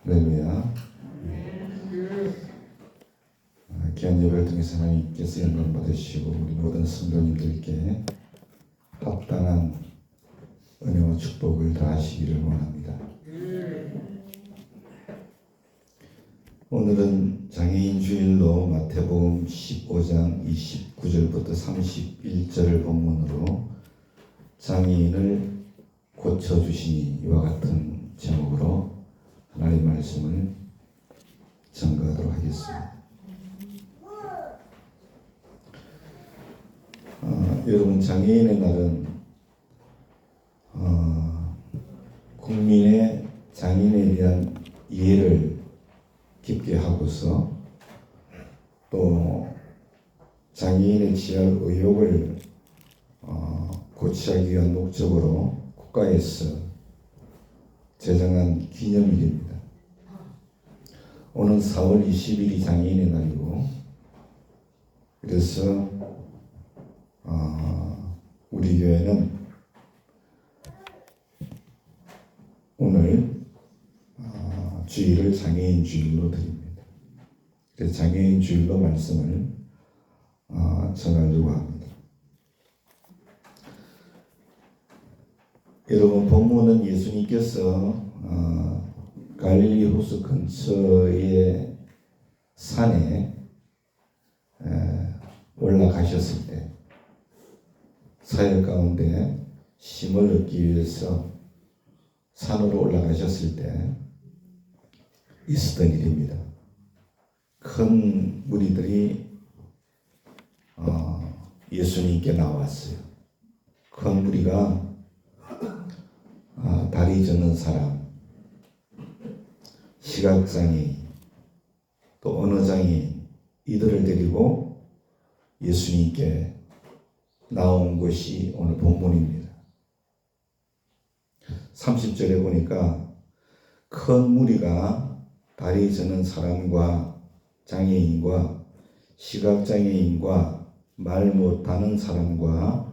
할렐루야. 귀한 예배를 통해서 하나님께서 영광 받으시고 우리 모든 성도님들께 합당한 은혜와 축복을 다하시기를 원합니다. 오늘은 장애인 주일로 마태복음 15장 29절부터 31절을 본문으로 장애인을 고쳐주시니 이와 같은 제목으로 하나님의 말씀을 전가하도록 하겠습니다. 여러분, 장애인의 날은 국민의 장애인에 대한 이해를 깊게 하고서 또 장애인의 취할 의욕을 고취하기 위한 목적으로 국가에서 제정한 기념일입니다. 오늘 4월 20일이 장애인의 날이고, 그래서 우리 교회는 오늘 주일을 장애인 주일로 드립니다. 그래서 장애인 주일로 말씀을 전하려고 합니다. 여러분, 본문은 예수님께서 갈릴리 호수 근처의 산에 올라가셨을 때, 사역 가운데 쉼을 얻기 위해서 산으로 올라가셨을 때 있었던 일입니다. 큰 무리들이 예수님께 나왔어요. 큰 무리가 다리 젖는 사람, 시각장애인, 또 언어장애인, 이들을 데리고 예수님께 나온 것이 오늘 본문입니다. 30절에 보니까 큰 무리가 다리 젖는 사람과 장애인과 시각장애인과 말 못하는 사람과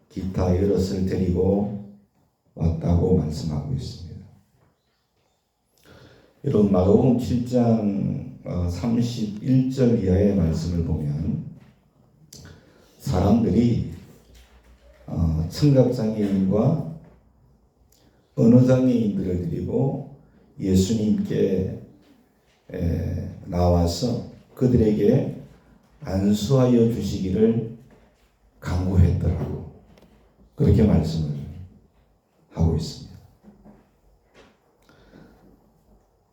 기타 여럿을 데리고 왔다고 말씀하고 있습니다. 여러분, 마가복음 7장 31절 이하의 말씀을 보면 사람들이 청각장애인과 언어장애인들을 데리고 예수님께 나와서 그들에게 안수하여 주시기를 간구했더라고. 그렇게 말씀을 하고 있습니다.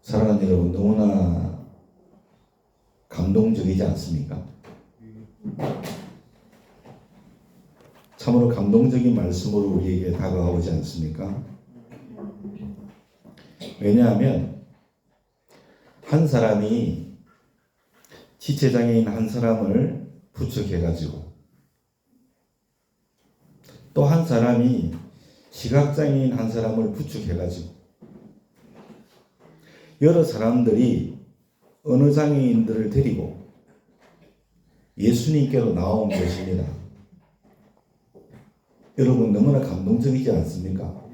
사랑하는 여러분, 너무나 감동적이지 않습니까? 참으로 감동적인 말씀으로 우리에게 다가오지 않습니까? 왜냐하면 한 사람이 지체장애인 한 사람을 부축해가지고 또 한 사람이 시각장애인 한 사람을 부축해가지고 여러 사람들이 언어장애인들을 데리고 예수님께로 나온 것입니다. 여러분, 너무나 감동적이지 않습니까?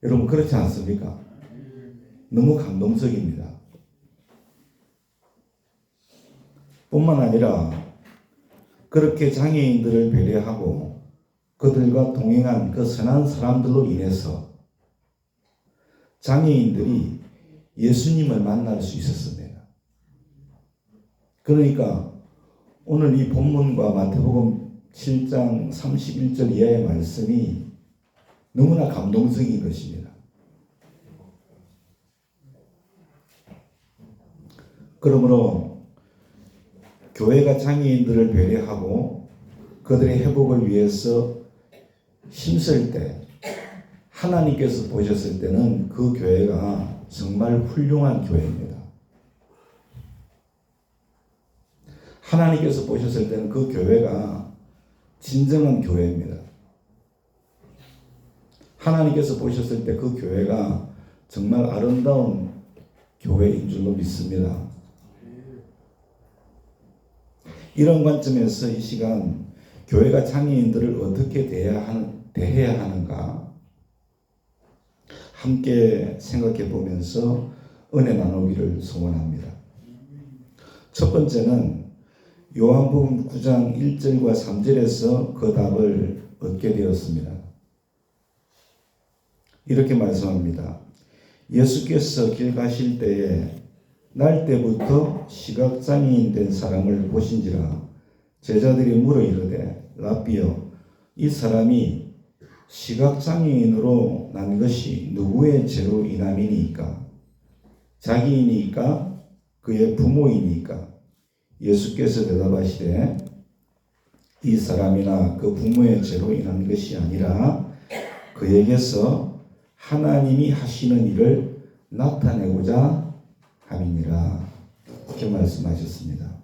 여러분, 그렇지 않습니까? 너무 감동적입니다. 뿐만 아니라 그렇게 장애인들을 배려하고 그들과 동행한 그 선한 사람들로 인해서 장애인들이 예수님을 만날 수 있었습니다. 그러니까 오늘 이 본문과 마태복음 7장 31절 이하의 말씀이 너무나 감동적인 것입니다. 그러므로 교회가 장애인들을 배려하고 그들의 회복을 위해서 힘쓸 때 하나님께서 보셨을 때는 그 교회가 정말 훌륭한 교회입니다. 하나님께서 보셨을 때는 그 교회가 진정한 교회입니다. 하나님께서 보셨을 때 그 교회가 정말 아름다운 교회인 줄로 믿습니다. 이런 관점에서 이 시간 교회가 장애인들을 어떻게 대해야 하는가, 함께 생각해 보면서 은혜 나누기를 소원합니다. 첫 번째는 요한복음 9장 1절과 3절에서 그 답을 얻게 되었습니다. 이렇게 말씀합니다. 예수께서 길 가실 때에 날 때부터 시각장애인 된 사람을 보신지라. 제자들이 물어 이르되 라삐여, 이 사람이 시각장애인으로 난 것이 누구의 죄로 인함이니까? 자기이니까? 그의 부모이니까? 예수께서 대답하시되 이 사람이나 그 부모의 죄로 인한 것이 아니라 그에게서 하나님이 하시는 일을 나타내고자 함이니라. 이렇게 말씀하셨습니다.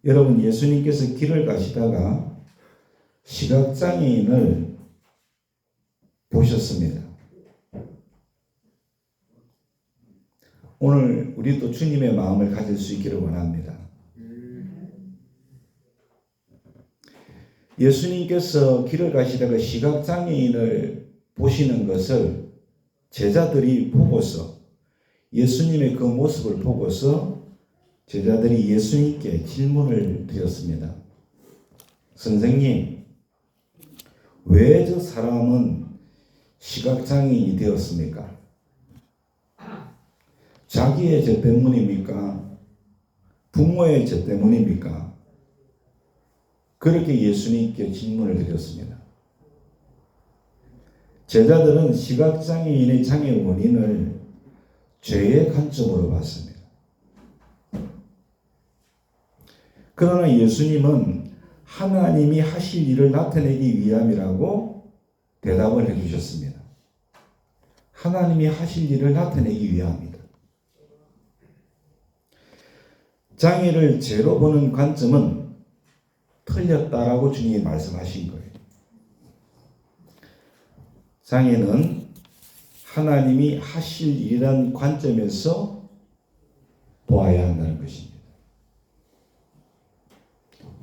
여러분, 예수님께서 길을 가시다가 시각장애인을 보셨습니다. 오늘 우리도 주님의 마음을 가질 수 있기를 원합니다. 예수님께서 길을 가시다가 시각장애인을 보시는 것을 제자들이 보고서, 예수님의 그 모습을 보고서 제자들이 예수님께 질문을 드렸습니다. 선생님, 왜 저 사람은 시각장애인이 되었습니까? 자기의 죄 때문입니까? 부모의 죄 때문입니까? 그렇게 예수님께 질문을 드렸습니다. 제자들은 시각장애인의 장애 원인을 죄의 관점으로 봤습니다. 그러나 예수님은 하나님이 하실 일을 나타내기 위함이라고 대답을 해주셨습니다. 하나님이 하실 일을 나타내기 위함이다. 장애를 죄로 보는 관점은 틀렸다라고 주님이 말씀하신 거예요. 장애는 하나님이 하실 일이라는 관점에서 보아야 한다는 것입니다.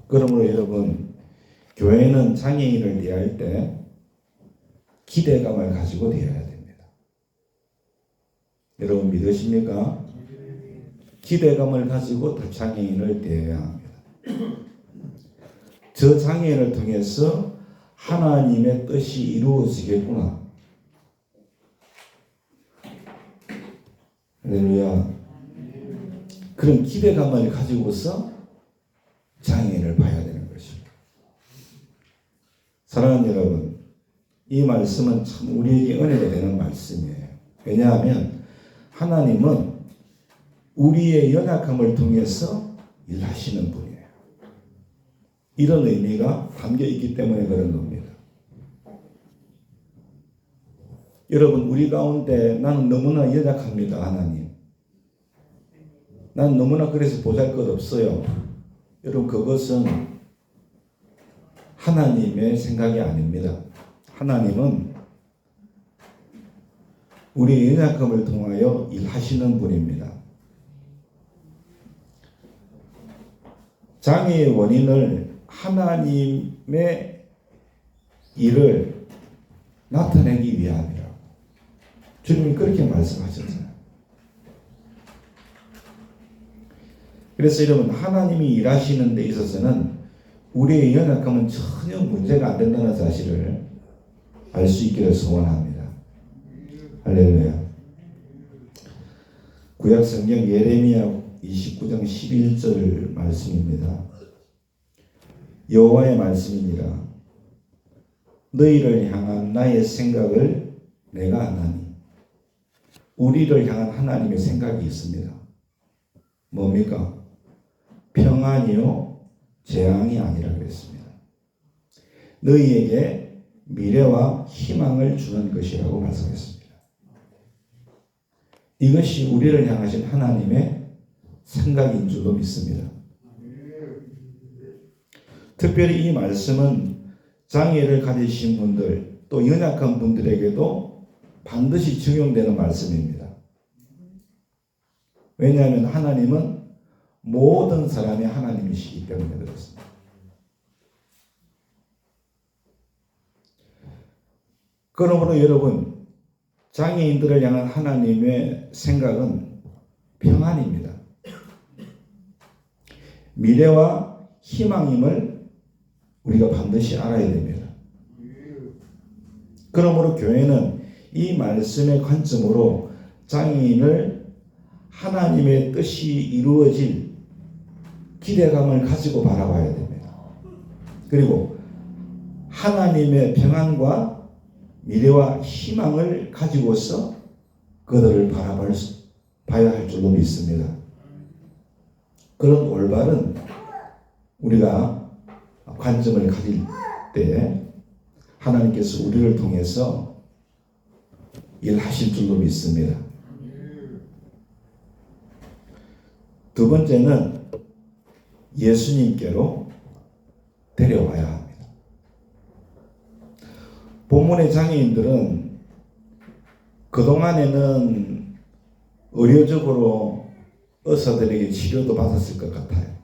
그러므로 여러분, 교회는 장애인을 대할 때 기대감을 가지고 대해야 됩니다. 여러분 믿으십니까? 기대감을 가지고 장애인을 대해야 합니다. 저 장애인을 통해서 하나님의 뜻이 이루어지겠구나. 할렐루야. 그런 기대감을 가지고서 장애인을 봐야 되는 것입니다. 사랑하는 여러분, 이 말씀은 참 우리에게 은혜가 되는 말씀이에요. 왜냐하면 하나님은 우리의 연약함을 통해서 일하시는 분이에요. 이런 의미가 담겨 있기 때문에 그런 겁니다. 여러분, 우리 가운데 나는 너무나 연약합니다. 하나님, 난 너무나 그래서 보잘것없어요. 여러분, 그것은 하나님의 생각이 아닙니다. 하나님은 우리의 연약함을 통하여 일하시는 분입니다. 장애의 원인을 하나님의 일을 나타내기 위함이라고 주님이 그렇게 말씀하셨잖아요. 그래서 여러분, 하나님이 일하시는 데 있어서는 우리의 연약함은 전혀 문제가 안 된다는 사실을 알 수 있기를 소원합니다. 할렐루야. 구약 성경 예레미야 29장 11절 말씀입니다. 여호와의 말씀이니라. 너희를 향한 나의 생각을 내가 아나니. 우리를 향한 하나님의 생각이 있습니다. 뭡니까? 평안이요 재앙이 아니라 그랬습니다. 너희에게 미래와 희망을 주는 것이라고 말씀했습니다. 이것이 우리를 향하신 하나님의 생각인 줄로 믿습니다. 특별히 이 말씀은 장애를 가지신 분들, 또 연약한 분들에게도 반드시 적용되는 말씀입니다. 왜냐하면 하나님은 모든 사람이 하나님이시기 때문에 그렇습니다. 그러므로 여러분, 장애인들을 향한 하나님의 생각은 평안입니다. 미래와 희망임을 우리가 반드시 알아야 됩니다. 그러므로 교회는 이 말씀의 관점으로 장애인을 하나님의 뜻이 이루어질 기대감을 가지고 바라봐야 됩니다. 그리고 하나님의 평안과 미래와 희망을 가지고서 그들을 봐야 할 줄로 믿습니다. 그런 올바른 우리가 관점을 가질 때 하나님께서 우리를 통해서 일하실 줄로 믿습니다. 두 번째는 예수님께로 데려와야 합니다. 본문의 장애인들은 그동안에는 의료적으로 의사들에게 치료도 받았을 것 같아요.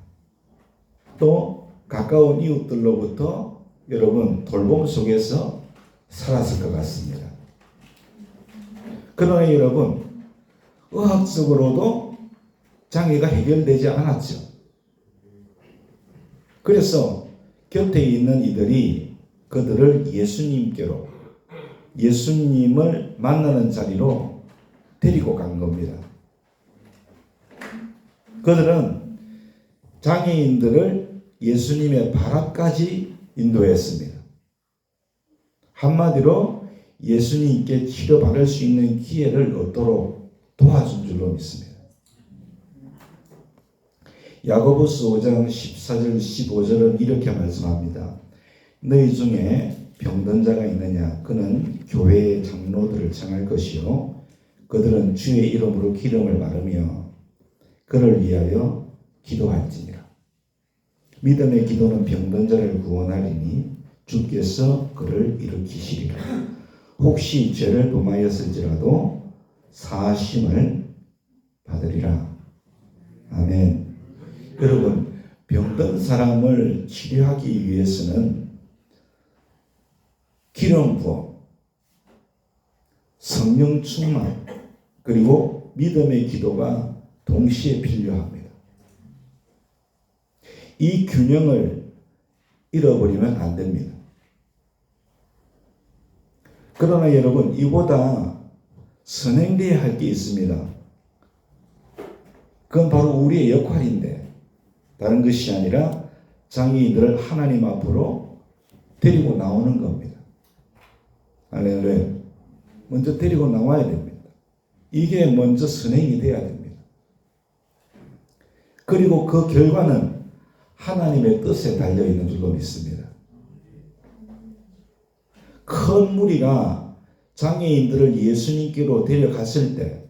또 가까운 이웃들로부터 여러분 돌봄 속에서 살았을 것 같습니다. 그러나 여러분 의학적으로도 장애가 해결되지 않았죠. 그래서 곁에 있는 이들이 그들을 예수님께로, 예수님을 만나는 자리로 데리고 간 겁니다. 그들은 장애인들을 예수님의 발 앞까지 인도했습니다. 한마디로 예수님께 치료받을 수 있는 기회를 얻도록 도와준 줄로 믿습니다. 야고보서 5장 14절 15절은 이렇게 말씀합니다. 너희 중에 병든 자가 있느냐? 그는 교회의 장로들을 청할 것이요 그들은 주의 이름으로 기름을 바르며 그를 위하여 기도할지니라. 믿음의 기도는 병든 자를 구원하리니 주께서 그를 일으키시리라. 혹시 죄를 범하였을지라도 사하심을 받으리라. 아멘. 여러분, 병든 사람을 치료하기 위해서는 기름 부어, 성령 충만, 그리고 믿음의 기도가 동시에 필요합니다. 이 균형을 잃어버리면 안 됩니다. 그러나 여러분, 이보다 선행되어야 할 게 있습니다. 그건 바로 우리의 역할인데 다른 것이 아니라 장애인들을 하나님 앞으로 데리고 나오는 겁니다. 할렐루야. 먼저 데리고 나와야 됩니다. 이게 먼저 선행이 돼야 됩니다. 그리고 그 결과는 하나님의 뜻에 달려있는 줄로 믿습니다. 큰 무리가 장애인들을 예수님께로 데려갔을 때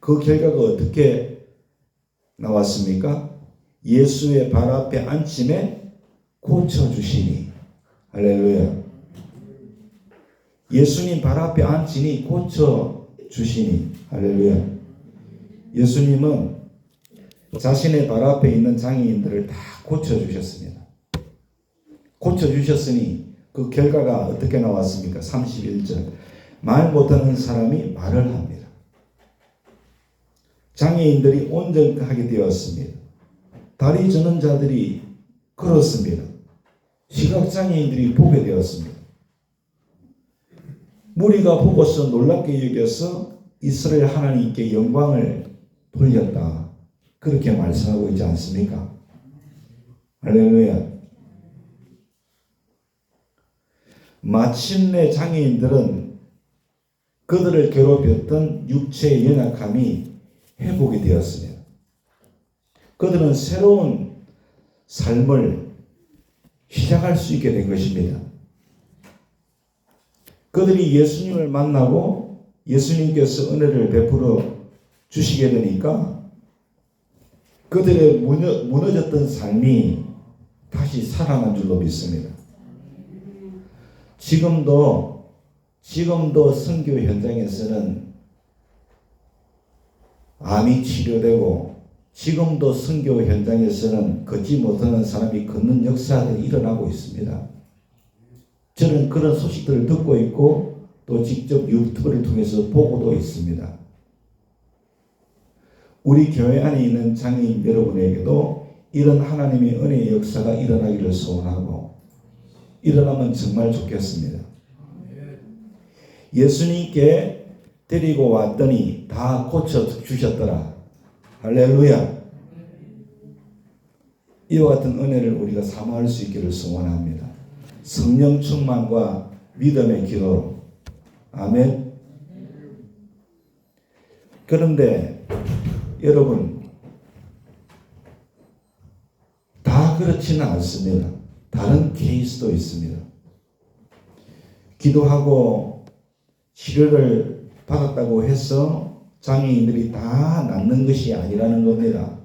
그 결과가 어떻게 나왔습니까? 예수의 발 앞에 앉힘에 고쳐주시니. 할렐루야. 예수님 발 앞에 앉히니 고쳐주시니. 할렐루야. 예수님은 자신의 발 앞에 있는 장애인들을 다 고쳐주셨습니다. 고쳐주셨으니 그 결과가 어떻게 나왔습니까? 31절. 말 못하는 사람이 말을 합니다. 장애인들이 온전하게 되었습니다. 다리 저는 자들이 걸었습니다. 시각장애인들이 보게 되었습니다. 무리가 보고서 놀랍게 여겨서 이스라엘 하나님께 영광을 돌렸다. 그렇게 말씀하고 있지 않습니까? 할렐루야. 마침내 장애인들은 그들을 괴롭혔던 육체의 연약함이 회복이 되었습니다. 그들은 새로운 삶을 시작할 수 있게 된 것입니다. 그들이 예수님을 만나고 예수님께서 은혜를 베풀어 주시게 되니까 그들의 무너졌던 삶이 다시 살아난 줄로 믿습니다. 지금도 선교 현장에서는 암이 치료되고 지금도 선교 현장에서는 걷지 못하는 사람이 걷는 역사들이 일어나고 있습니다. 저는 그런 소식들을 듣고 있고 또 직접 유튜브를 통해서 보고도 있습니다. 우리 교회 안에 있는 장애인 여러분에게도 이런 하나님의 은혜의 역사가 일어나기를 소원하고 일어나면 정말 좋겠습니다. 예수님께 데리고 왔더니 다 고쳐주셨더라. 할렐루야. 이와 같은 은혜를 우리가 사모할 수 있기를 소원합니다. 성령 충만과 믿음의 기도로. 아멘. 그런데 여러분, 다 그렇지는 않습니다. 다른 케이스도 있습니다. 기도하고 치료를 받았다고 해서 장애인들이 다 낫는 것이 아니라는 겁니다.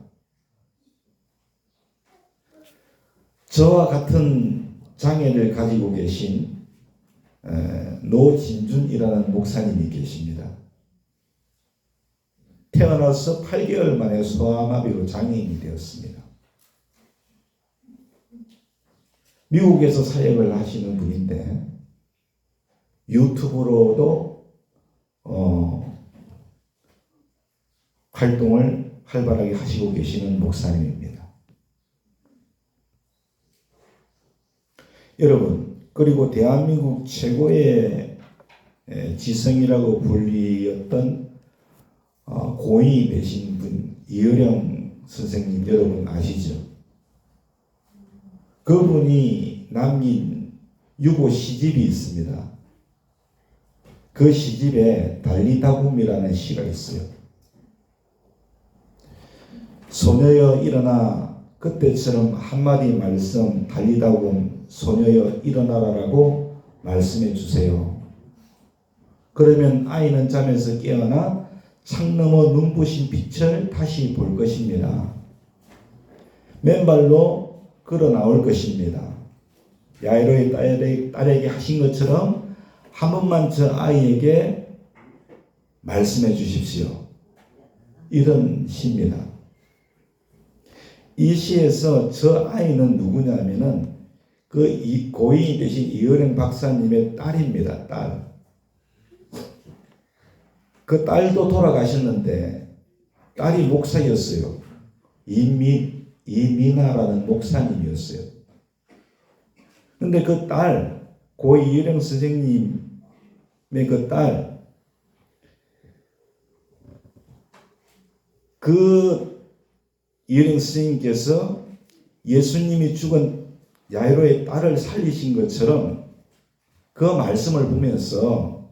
저와 같은 장애를 가지고 계신 노진준이라는 목사님이 계십니다. 태어나서 8개월 만에 소아마비로 장애인이 되었습니다. 미국에서 사역을 하시는 분인데 유튜브로도 활동을 활발하게 하시고 계시는 목사님입니다. 여러분, 그리고 대한민국 최고의 지성이라고 불리었던 고인이 되신 분 이어령 선생님 여러분 아시죠? 그분이 남긴 유고 시집이 있습니다. 그 시집에 달리다굼이라는 시가 있어요. 소녀여 일어나 그때처럼 한마디 말씀 달리다굼 소녀여 일어나라라고 말씀해 주세요. 그러면 아이는 잠에서 깨어나 창 너머 눈부신 빛을 다시 볼 것입니다. 맨발로 걸어 나올 것입니다. 야이로의 딸에게 하신 것처럼 한 번만 저 아이에게 말씀해 주십시오. 이런 시입니다. 이 시에서 저 아이는 누구냐면은 그 고인이 되신 이어령 박사님의 딸입니다. 딸. 그 딸도 돌아가셨는데 딸이 목사였어요. 이민아라는 목사님이었어요. 근데 그 딸, 고 이어령 선생님의 그 딸, 그 이어령 선생님께서 예수님이 죽은 야이로의 딸을 살리신 것처럼 그 말씀을 보면서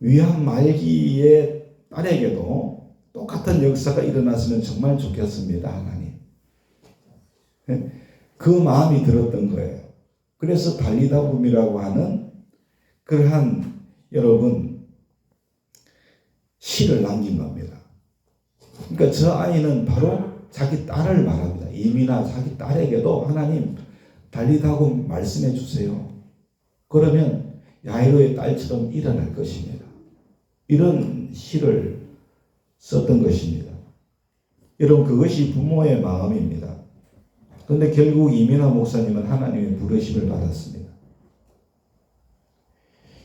위암 말기의 딸에게도 똑같은 역사가 일어났으면 정말 좋겠습니다. 하나님. 그 마음이 들었던 거예요. 그래서 달리다굼이라고 하는 그러한 여러분 시를 남긴 겁니다. 그러니까 저 아이는 바로 자기 딸을 말합니다. 이민아 자기 딸에게도 하나님 달리다굼 말씀해 주세요. 그러면 야이로의 딸처럼 일어날 것입니다. 이런 시를 썼던 것입니다. 여러분 그것이 부모의 마음입니다. 그런데 결국 이민아 목사님은 하나님의 부르심을 받았습니다.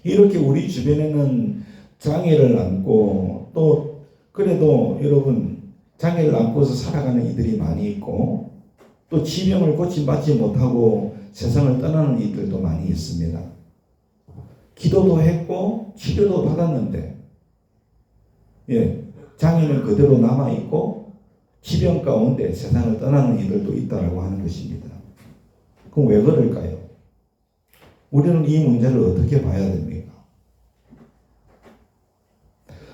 이렇게 우리 주변에는 장애를 안고 또 그래도 여러분 장애를 안고서 살아가는 이들이 많이 있고 또 질병을 고침받지 못하고 세상을 떠나는 이들도 많이 있습니다. 기도도 했고 치료도 받았는데 장애는 그대로 남아있고 질병 가운데 세상을 떠나는 이들도 있다라고 하는 것입니다. 그럼 왜 그럴까요? 우리는 이 문제를 어떻게 봐야 됩니까?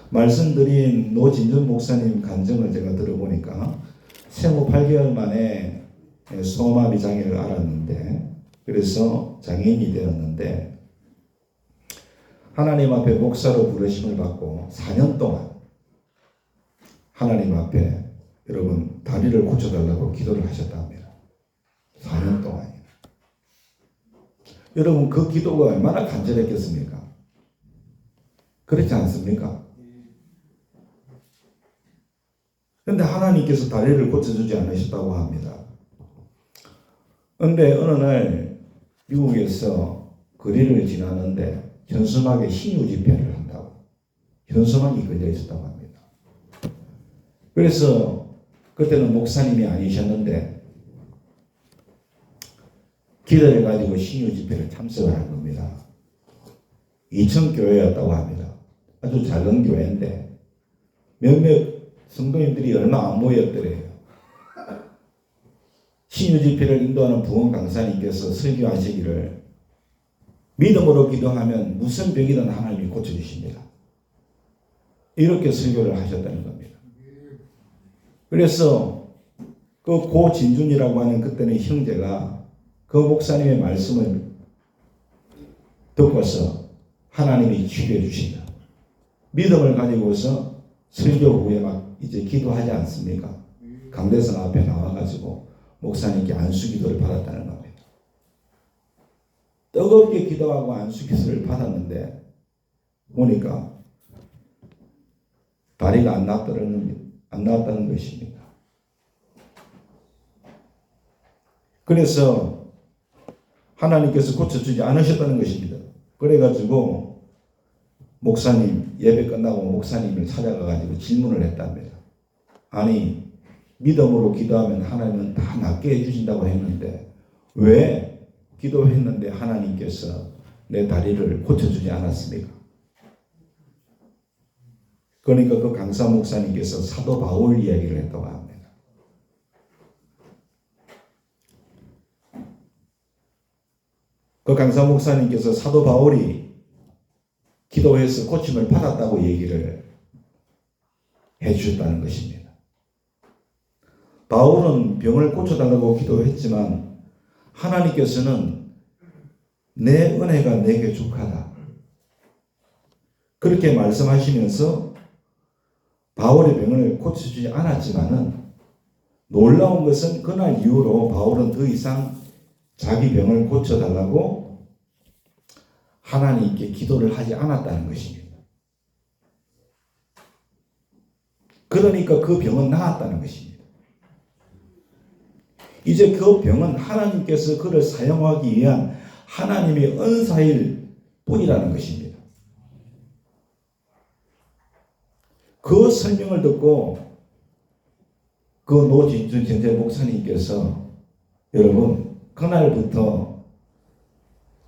말씀드린 노진준 목사님 간증을 제가 들어보니까 생후 8개월 만에 소아마비 장애를 알았는데 그래서 장애인이 되었는데 하나님 앞에 목사로 부르심을 받고 4년 동안 하나님 앞에 여러분 다리를 고쳐달라고 기도를 하셨답니다. 4년 동안이요. 여러분 그 기도가 얼마나 간절했겠습니까? 그렇지 않습니까? 그런데 하나님께서 다리를 고쳐주지 않으셨다고 합니다. 그런데 어느 날 미국에서 거리를 지나는데 현수막에 신유 집회를 한다고. 현수막이 걸려 있었다고 합니다. 그래서 그때는 목사님이 아니셨는데 기도를 가지고 신유 집회를 참석을 한 겁니다. 2천 교회였다고 합니다. 아주 작은 교회인데 몇몇 성도님들이 얼마 안 모였더래요. 신유 집회를 인도하는 부흥 강사님께서 설교하시기를 믿음으로 기도하면 무슨 병이든 하나님이 고쳐주십니다. 이렇게 설교를 하셨다는 겁니다. 그래서 그 고진준이라고 하는 그때는 형제가 그 목사님의 말씀을 듣고서 하나님이 치료해 주신다. 믿음을 가지고서 설교 후에 막 이제 기도하지 않습니까? 강대상 앞에 나와가지고 목사님께 안수기도를 받았다는 겁니다. 뜨겁게 기도하고 안수기도를 받았는데 보니까 다리가 안 나왔다는 것입니다. 그래서 하나님께서 고쳐주지 않으셨다는 것입니다. 그래가지고 목사님 예배 끝나고 목사님을 찾아가가지고 질문을 했답니다. 아니 믿음으로 기도하면 하나님은 다 낫게 해주신다고 했는데 왜 기도했는데 하나님께서 내 다리를 고쳐주지 않았습니까? 그러니까 그 강사 목사님께서 사도 바울 이야기를 했다고 합니다. 그 강사 목사님께서 사도 바울이 기도해서 고침을 받았다고 얘기를 해주셨다는 것입니다. 바울은 병을 고쳐달라고 기도했지만 하나님께서는 내 은혜가 내게 족하다. 그렇게 말씀하시면서 바울의 병을 고쳐주지 않았지만은 놀라운 것은 그날 이후로 바울은 더 이상 자기 병을 고쳐달라고 하나님께 기도를 하지 않았다는 것입니다. 그러니까 그 병은 나았다는 것입니다. 이제 그 병은 하나님께서 그를 사용하기 위한 하나님의 은사일 뿐이라는 것입니다. 그 설명을 듣고 그 노진준 전재 목사님께서 여러분 그날부터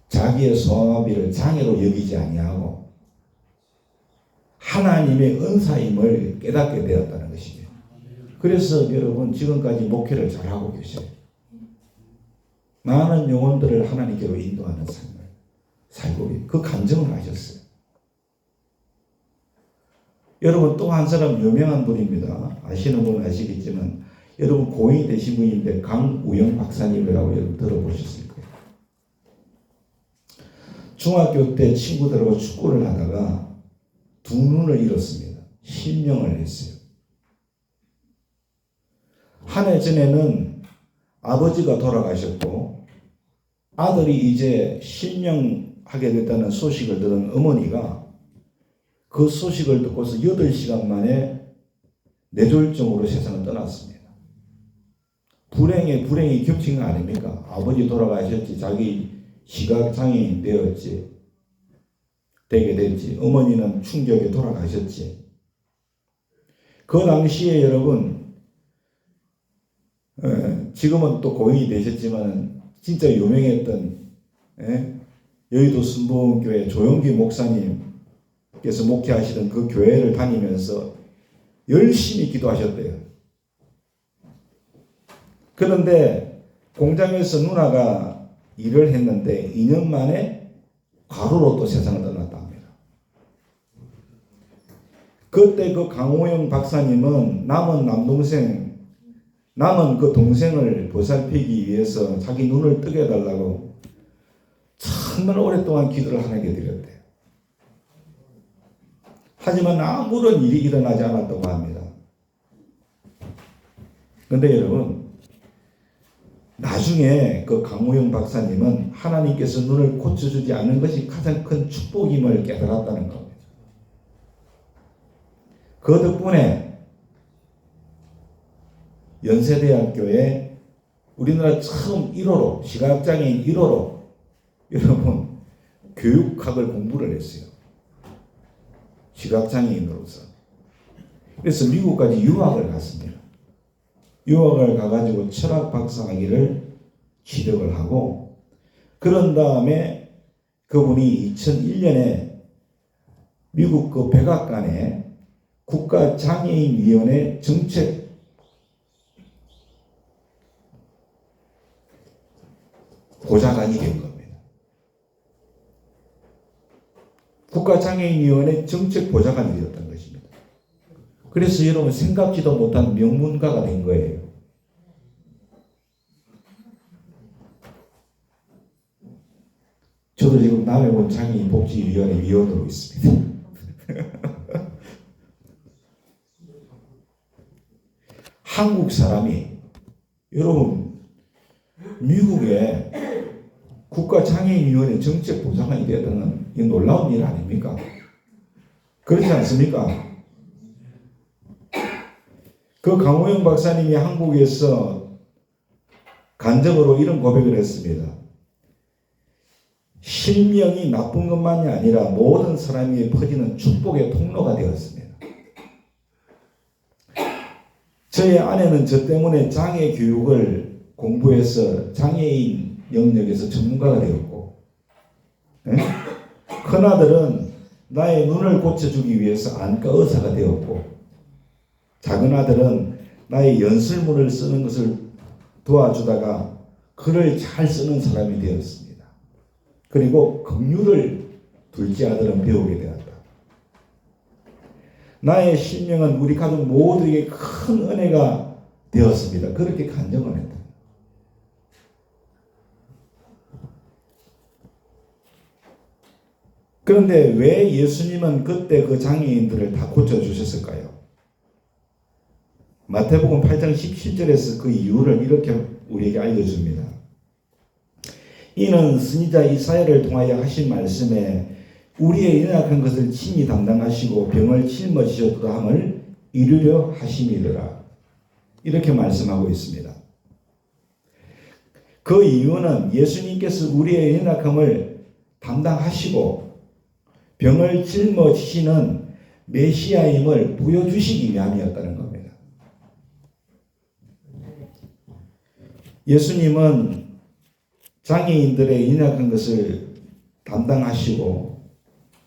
자기의 소아마비를 장애로 여기지 아니하고 하나님의 은사임을 깨닫게 되었다는 것입니다. 그래서 여러분 지금까지 목회를 잘하고 계셔요. 많은 영혼들을 하나님께로 인도하는 삶을 살고 그 감정을 하셨어요. 여러분 또 한 사람 유명한 분입니다. 아시는 분은 아시겠지만 여러분 고인이 되신 분인데 강우영 박사님이라고 여러분 들어보셨을 거예요. 중학교 때 친구들하고 축구를 하다가 두 눈을 잃었습니다. 실명을 했어요. 한 해 전에는 아버지가 돌아가셨고 아들이 이제 실명하게 됐다는 소식을 들은 어머니가 그 소식을 듣고서 8시간 만에 뇌졸중으로 세상을 떠났습니다. 불행에 불행이 겹친 거 아닙니까? 아버지 돌아가셨지, 자기 시각장애인 되었지, 되게 됐지, 어머니는 충격에 돌아가셨지. 그 당시에 여러분, 지금은 또 고인이 되셨지만 진짜 유명했던 여의도 순복음교회 조영기 목사님께서 목회하시던 그 교회를 다니면서 열심히 기도하셨대요. 그런데 공장에서 누나가 일을 했는데 2년 만에 과로로 또 세상을 떠났다 합니다. 그때 그 강호영 박사님은 남은 그 동생을 보살피기 위해서 자기 눈을 뜨게 해달라고 정말 오랫동안 기도를 하나님께 드렸대요. 하지만 아무런 일이 일어나지 않았다고 합니다. 그런데 여러분 나중에 그 강우영 박사님은 하나님께서 눈을 고쳐주지 않은 것이 가장 큰 축복임을 깨달았다는 겁니다. 그 덕분에 연세대학교에 우리나라 처음 1호로 시각장애인 1호로 여러분 교육학을 공부를 했어요. 시각장애인으로서. 그래서 미국까지 유학을 갔습니다. 유학을 가가지고 철학 박사학위를 취득을 하고, 그런 다음에 그분이 2001년에 미국 그 백악관에 국가장애인위원회 정책 보좌관이 된 겁니다. 국가장애인위원회 정책 보좌관이 되었던 것입니다. 그래서 여러분 생각지도 못한 명문가가 된 거예요. 저도 지금 남해군 장애인복지위원회 위원으로 있습니다. 한국 사람이, 여러분, 미국의 국가장애인위원회 정책보좌관이 되었다는 이 놀라운 일 아닙니까? 그렇지 않습니까? 그 강호영 박사님이 한국에서 간접으로 이런 고백을 했습니다. 실명이 나쁜 것만이 아니라 모든 사람에게 퍼지는 축복의 통로가 되었습니다. 저의 아내는 저 때문에 장애 교육을 공부해서 장애인 영역에서 전문가가 되었고, 큰아들은 나의 눈을 고쳐주기 위해서 안과 의사가 되었고, 작은 아들은 나의 연설문을 쓰는 것을 도와주다가 글을 잘 쓰는 사람이 되었습니다. 그리고 긍휼을 둘째 아들은 배우게 되었다. 나의 실명은 우리 가족 모두에게 큰 은혜가 되었습니다. 그렇게 간증을 했다. 그런데 왜 예수님은 그때 그 장애인들을 다 고쳐주셨을까요? 마태복음 8장 17절에서 그 이유를 이렇게 우리에게 알려줍니다. 이는 선지자 이사야를 통하여 하신 말씀에 우리의 연약한 것을 친히 담당하시고 병을 짊어지셨다 함을 이루려 하심이더라. 이렇게 말씀하고 있습니다. 그 이유는 예수님께서 우리의 연약함을 담당하시고 병을 짊어지시는 메시아임을 보여주시기 위함이었다는 겁니다. 예수님은 장애인들의 연약한 것을 담당하시고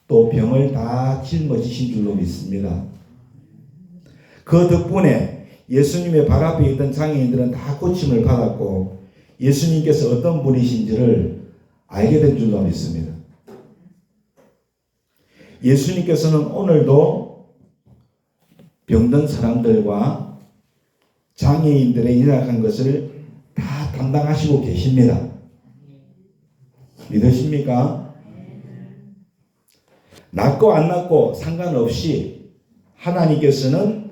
또 병을 다 짊어지신 줄로 믿습니다. 그 덕분에 예수님의 발 앞에 있던 장애인들은 다 고침을 받았고 예수님께서 어떤 분이신지를 알게 된 줄로 믿습니다. 예수님께서는 오늘도 병든 사람들과 장애인들의 연약한 것을 다 담당하시고 계십니다. 믿으십니까? 낫고 안 낫고 상관없이 하나님께서는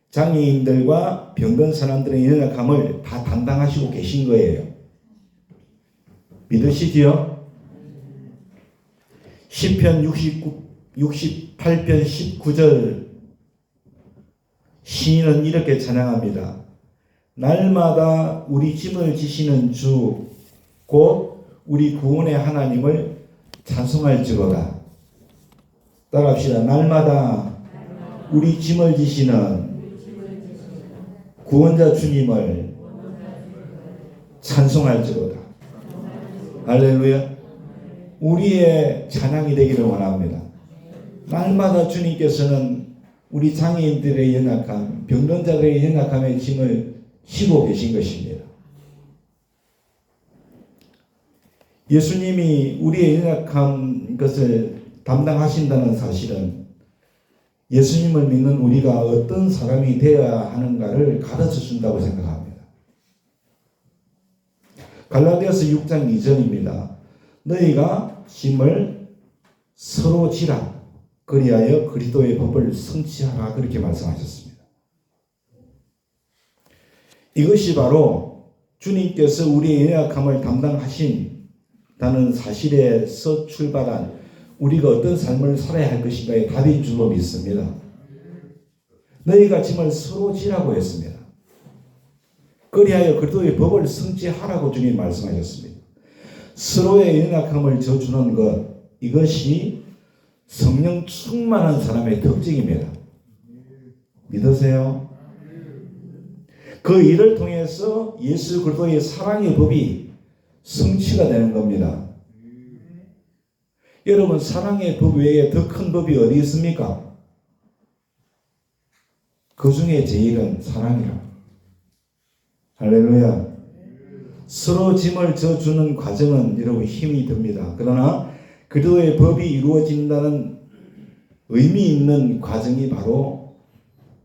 장애인들과 병든 사람들의 연약함을 다 담당하시고 계신 거예요. 믿으시지요? 시편 68편 19절 시인은 이렇게 찬양합니다. 날마다 우리 짐을 지시는 주 곧 우리 구원의 하나님을 찬송할지로다. 따라합시다. 날마다 우리 짐을 지시는 구원자 주님을 찬송할지로다. 할렐루야. 우리의 찬양이 되기를 원합니다. 날마다 주님께서는 우리 장애인들의 연약함, 병든 자들의 연약함의 짐을 지고 계신 것입니다. 예수님이 우리의 연약한 것을 담당하신다는 사실은 예수님을 믿는 우리가 어떤 사람이 되어야 하는가를 가르쳐 준다고 생각합니다. 갈라디아서 6장 2절입니다. 너희가 짐을 서로 지라 그리하여 그리스도의 법을 성취하라 그렇게 말씀하셨습니다. 이것이 바로 주님께서 우리의 연약함을 담당하신다는 사실에서 출발한 우리가 어떤 삶을 살아야 할 것인가의 답인 줄로 믿습니다. 너희가 짐을 서로 지라고 했습니다. 그리하여 그리스도의 법을 성취하라고 주님 말씀하셨습니다. 서로의 연약함을 져주는 것, 이것이 성령 충만한 사람의 특징입니다. 믿으세요? 그 일을 통해서 예수 그리스도의 사랑의 법이 성취가 되는 겁니다. 여러분, 사랑의 법 외에 더 큰 법이 어디 있습니까? 그 중에 제일은 사랑이라. 할렐루야. 서로 짐을 져주는 과정은 여러분 힘이 듭니다. 그러나 그리스도의 법이 이루어진다는 의미 있는 과정이 바로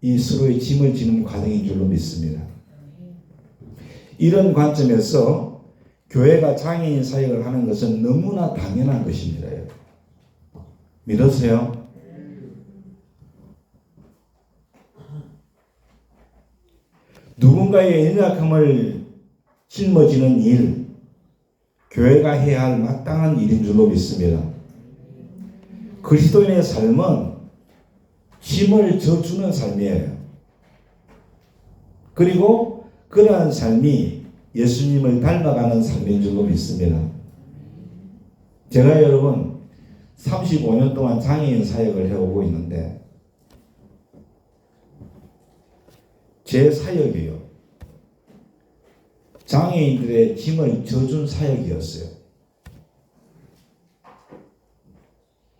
이 서로의 짐을 지는 과정인 줄로 믿습니다. 이런 관점에서 교회가 장애인 사역을 하는 것은 너무나 당연한 것입니다. 믿으세요? 누군가의 연약함을 짊어지는 일, 교회가 해야 할 마땅한 일인 줄로 믿습니다. 그리스도인의 삶은 짐을 져주는 삶이에요. 그리고 그러한 삶이 예수님을 닮아가는 삶인 줄로 믿습니다. 제가 여러분 35년 동안 장애인 사역을 해오고 있는데 제 사역이요, 장애인들의 짐을 져준 사역이었어요.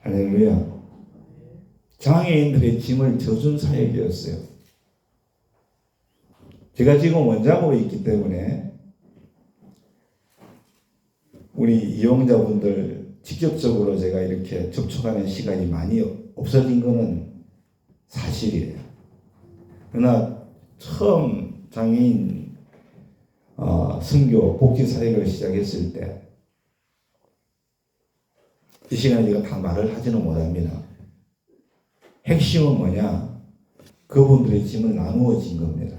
할렐루야. 장애인들의 짐을 져준 사역이었어요. 제가 지금 원장으로 있기 때문에 우리 이용자분들 직접적으로 제가 이렇게 접촉하는 시간이 많이 없어진 것은 사실이에요. 그러나 처음 장애인 선교 복지 사역을 시작했을 때 이 시간에 제가 다 말을 하지는 못합니다. 핵심은 뭐냐? 그분들의 짐을 나누어진 겁니다.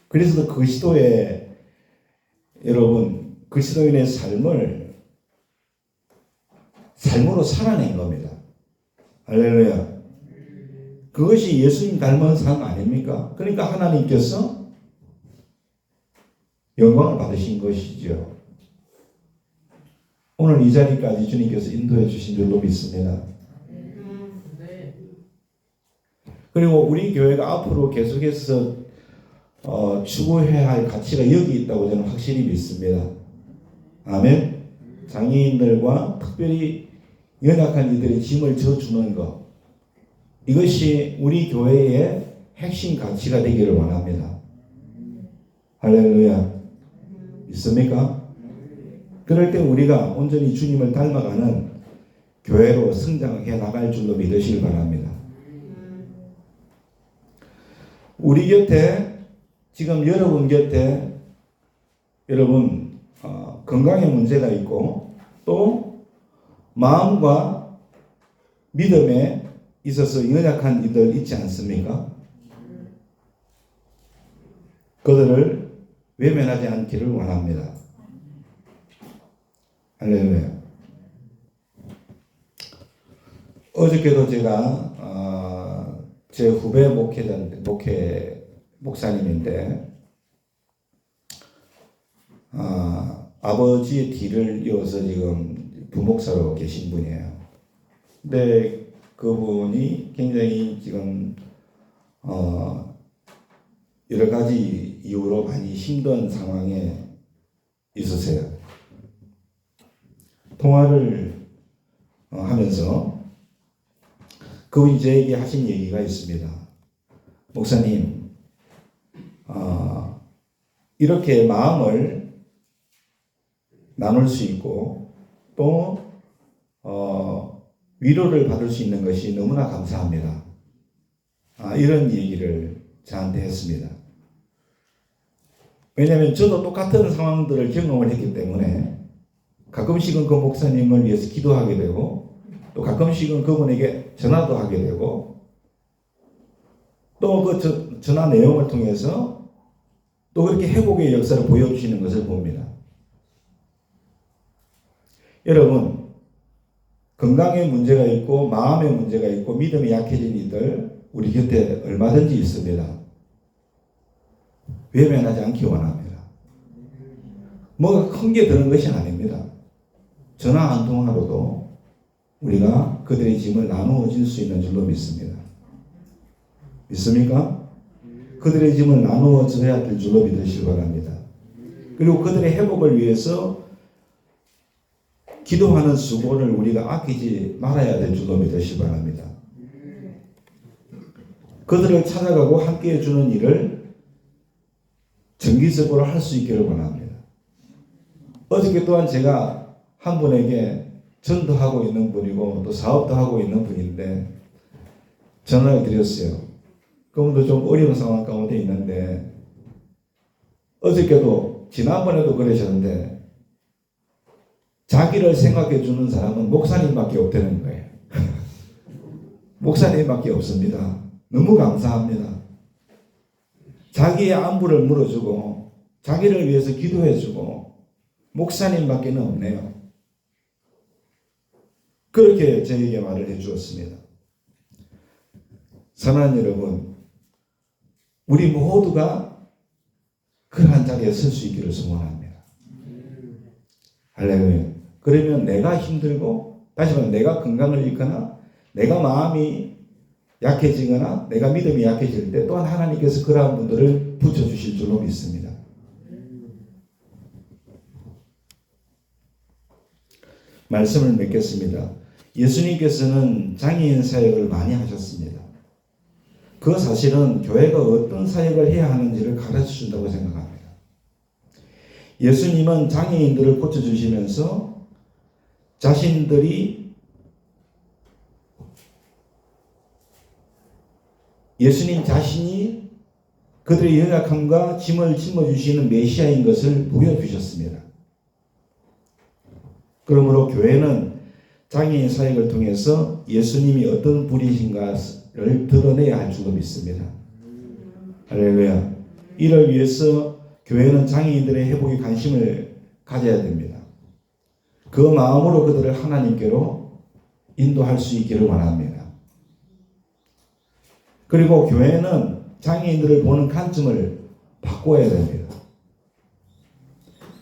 그래서 그리스도의 여러분 그리스도인의 삶으로 살아낸 겁니다. 할렐루야. 그것이 예수님 닮은 삶 아닙니까? 그러니까 하나님께서 영광을 받으신 것이죠. 오늘 이 자리까지 주님께서 인도해 주신 줄로 믿습니다. 그리고 우리 교회가 앞으로 계속해서 추구해야 할 가치가 여기 있다고 저는 확실히 믿습니다. 아멘. 장애인들과 특별히 연약한 이들의 짐을 져주는 것, 이것이 우리 교회의 핵심 가치가 되기를 원합니다. 할렐루야. 믿습니까? 그럴 때 우리가 온전히 주님을 닮아가는 교회로 성장해 나갈 줄로 믿으시길 바랍니다. 우리 곁에 지금 여러분 곁에 여러분 건강에 문제가 있고 또 마음과 믿음에 있어서 연약한 이들 있지 않습니까? 그들을 외면하지 않기를 원합니다. 할렐루야. 어저께도 제가 제 후배 목사님인데 아버지의 뒤를 이어서 지금 부목사로 계신 분이에요. 근데 그분이 굉장히 지금 여러 가지 이유로 많이 힘든 상황에 있으세요. 통화를 하면서 그분이 저에게 하신 얘기가 있습니다. 목사님, 이렇게 마음을 나눌 수 있고 또 위로를 받을 수 있는 것이 너무나 감사합니다. 이런 얘기를 저한테 했습니다. 왜냐하면 저도 똑같은 상황들을 경험을 했기 때문에 가끔씩은 그 목사님을 위해서 기도하게 되고 또 가끔씩은 그분에게 전화도 하게 되고 또 그 전화 내용을 통해서 또 그렇게 회복의 역사를 보여주시는 것을 봅니다. 여러분, 건강에 문제가 있고 마음에 문제가 있고 믿음이 약해진 이들 우리 곁에 얼마든지 있습니다. 외면하지 않기 원합니다. 뭐가 큰 게 드는 것이 아닙니다. 전화 한 통화로도 우리가 그들의 짐을 나누어 줄 수 있는 줄로 믿습니다. 믿습니까? 그들의 짐을 나누어 줘야 될 줄로 믿으시기 바랍니다. 그리고 그들의 회복을 위해서 기도하는 수고를 우리가 아끼지 말아야 될 줄로 믿으시기 바랍니다. 그들을 찾아가고 함께 해주는 일을 정기적으로 할 수 있기를 원합니다. 어저께 또한 제가 한 분에게 전도하고 있는 분이고 또 사업도 하고 있는 분인데 전화를 드렸어요. 그분도 좀 어려운 상황 가운데 있는데 어저께도 지난번에도 그러셨는데 자기를 생각해 주는 사람은 목사님밖에 없다는 거예요. 목사님밖에 없습니다. 너무 감사합니다. 자기의 안부를 물어주고 자기를 위해서 기도해주고 목사님밖에 없네요. 그렇게 저에게 말을 해주었습니다. 사랑하는 여러분, 우리 모두가 그러한 자리에 설 수 있기를 소원합니다. 할렐루야. 그러면 내가 힘들고 다시 말해 내가 건강을 잃거나 내가 마음이 약해지거나 내가 믿음이 약해질 때 또한 하나님께서 그러한 분들을 붙여주실 줄로 믿습니다. 말씀을 맺겠습니다. 예수님께서는 장애인 사역을 많이 하셨습니다. 그 사실은 교회가 어떤 사역을 해야 하는지를 가르쳐 준다고 생각합니다. 예수님은 장애인들을 고쳐주시면서 예수님 자신이 그들의 연약함과 짐을 짊어주시는 메시아인 것을 보여주셨습니다. 그러므로 교회는 장애인 사역을 통해서 예수님이 어떤 분이신가를 드러내야 할 줄로 믿습니다. 할렐루야. 이를 위해서 교회는 장애인들의 회복에 관심을 가져야 됩니다. 그 마음으로 그들을 하나님께로 인도할 수 있기를 원합니다. 그리고 교회는 장애인들을 보는 관점을 바꿔야 됩니다.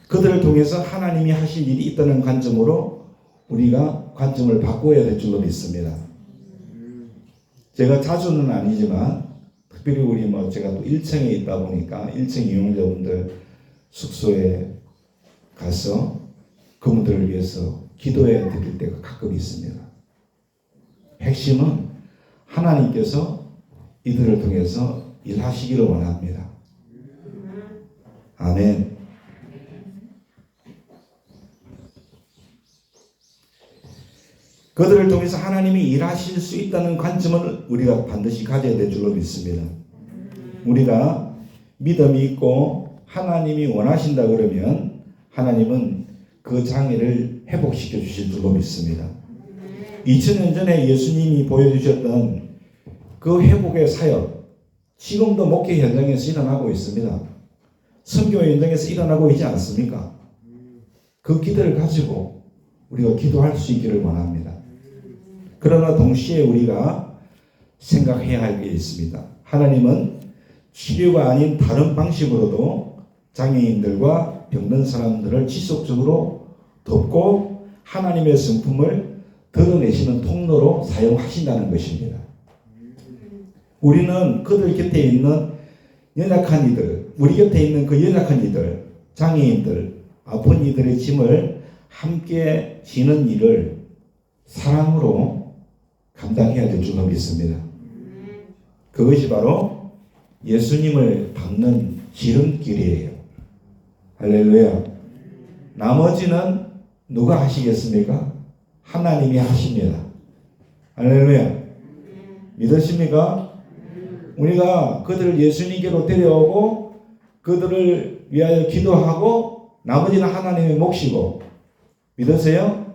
그들을 통해서 하나님이 하실 일이 있다는 관점으로 우리가 관점을 바꿔야 될 줄로 믿습니다. 제가 자주는 아니지만 특별히 우리 제가 또 1층에 있다 보니까 1층 이용자분들 숙소에 가서 그분들을 위해서 기도해 드릴 때가 가끔 있습니다. 핵심은 하나님께서 이들을 통해서 일하시기를 원합니다. 아멘. 그들을 통해서 하나님이 일하실 수 있다는 관점을 우리가 반드시 가져야 될 줄로 믿습니다. 우리가 믿음이 있고 하나님이 원하신다 그러면 하나님은 그 장애를 회복시켜 주실 줄로 믿습니다. 2000년 전에 예수님이 보여주셨던 그 회복의 사역, 지금도 목회 현장에서 일어나고 있습니다. 선교 현장에서 일어나고 있지 않습니까? 그 기도를 가지고 우리가 기도할 수 있기를 원합니다. 그러나 동시에 우리가 생각해야 할 게 있습니다. 하나님은 치료가 아닌 다른 방식으로도 장애인들과 병든 사람들을 지속적으로 돕고 하나님의 성품을 드러내시는 통로로 사용하신다는 것입니다. 우리는 그들 곁에 있는 연약한 이들, 우리 곁에 있는 그 연약한 이들, 장애인들, 아픈 이들의 짐을 함께 지는 일을 사랑으로 감당해야 될 줄로 믿습니다. 그것이 바로 예수님을 닮는 지름길이에요. 할렐루야. 나머지는 누가 하시겠습니까? 하나님이 하십니다. 할렐루야. 믿으십니까? 우리가 그들을 예수님께로 데려오고 그들을 위하여 기도하고 나머지는 하나님의 몫이고 믿으세요?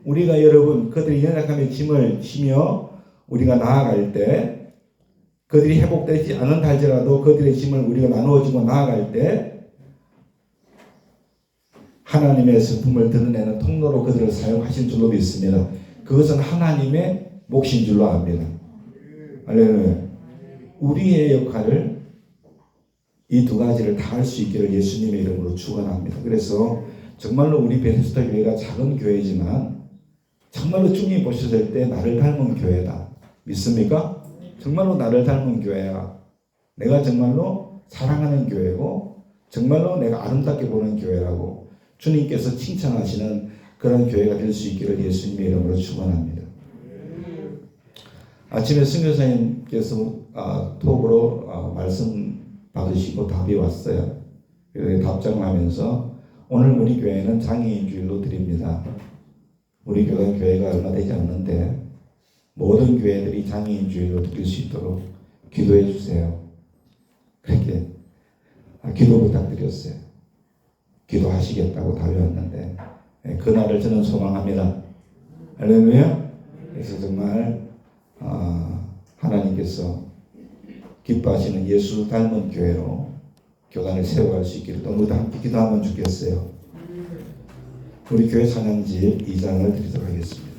우리가 여러분 그들이 연약함의 짐을 지며 우리가 나아갈 때 그들이 회복되지 않는다 할지라도 그들의 짐을 우리가 나누어주고 나아갈 때 하나님의 성품을 드러내는 통로로 그들을 사용하신 줄로 믿습니다. 그것은 하나님의 몫인 줄로 압니다. 할렐루야. 우리의 역할을 이 두 가지를 다 할 수 있기를 예수님의 이름으로 축원합니다. 그래서 정말로 우리 베테스다 교회가 작은 교회지만 정말로 주님 보셨을 때 나를 닮은 교회다. 믿습니까? 정말로 나를 닮은 교회야. 내가 정말로 사랑하는 교회고 정말로 내가 아름답게 보는 교회라고 주님께서 칭찬하시는 그런 교회가 될 수 있기를 예수님의 이름으로 축원합니다. 아침에 선교사님께서 톡으로 말씀 받으시고 답이 왔어요. 그래서 답장을 하면서 오늘 우리 교회는 장애인 주일로 드립니다. 우리 교회가 얼마 되지 않는데 모든 교회들이 장애인 주일로 드릴 수 있도록 기도해 주세요. 그렇게 기도 부탁드렸어요. 기도하시겠다고 답이 왔는데 그날을 저는 소망합니다. 할렐루야. 그래서 정말 하나님께서 기뻐하시는 예수 닮은 교회로 교단을 세워갈 수 있기를 너무 함께 기도하면 좋겠어요. 우리 교회 찬양집 2장을 드리도록 하겠습니다.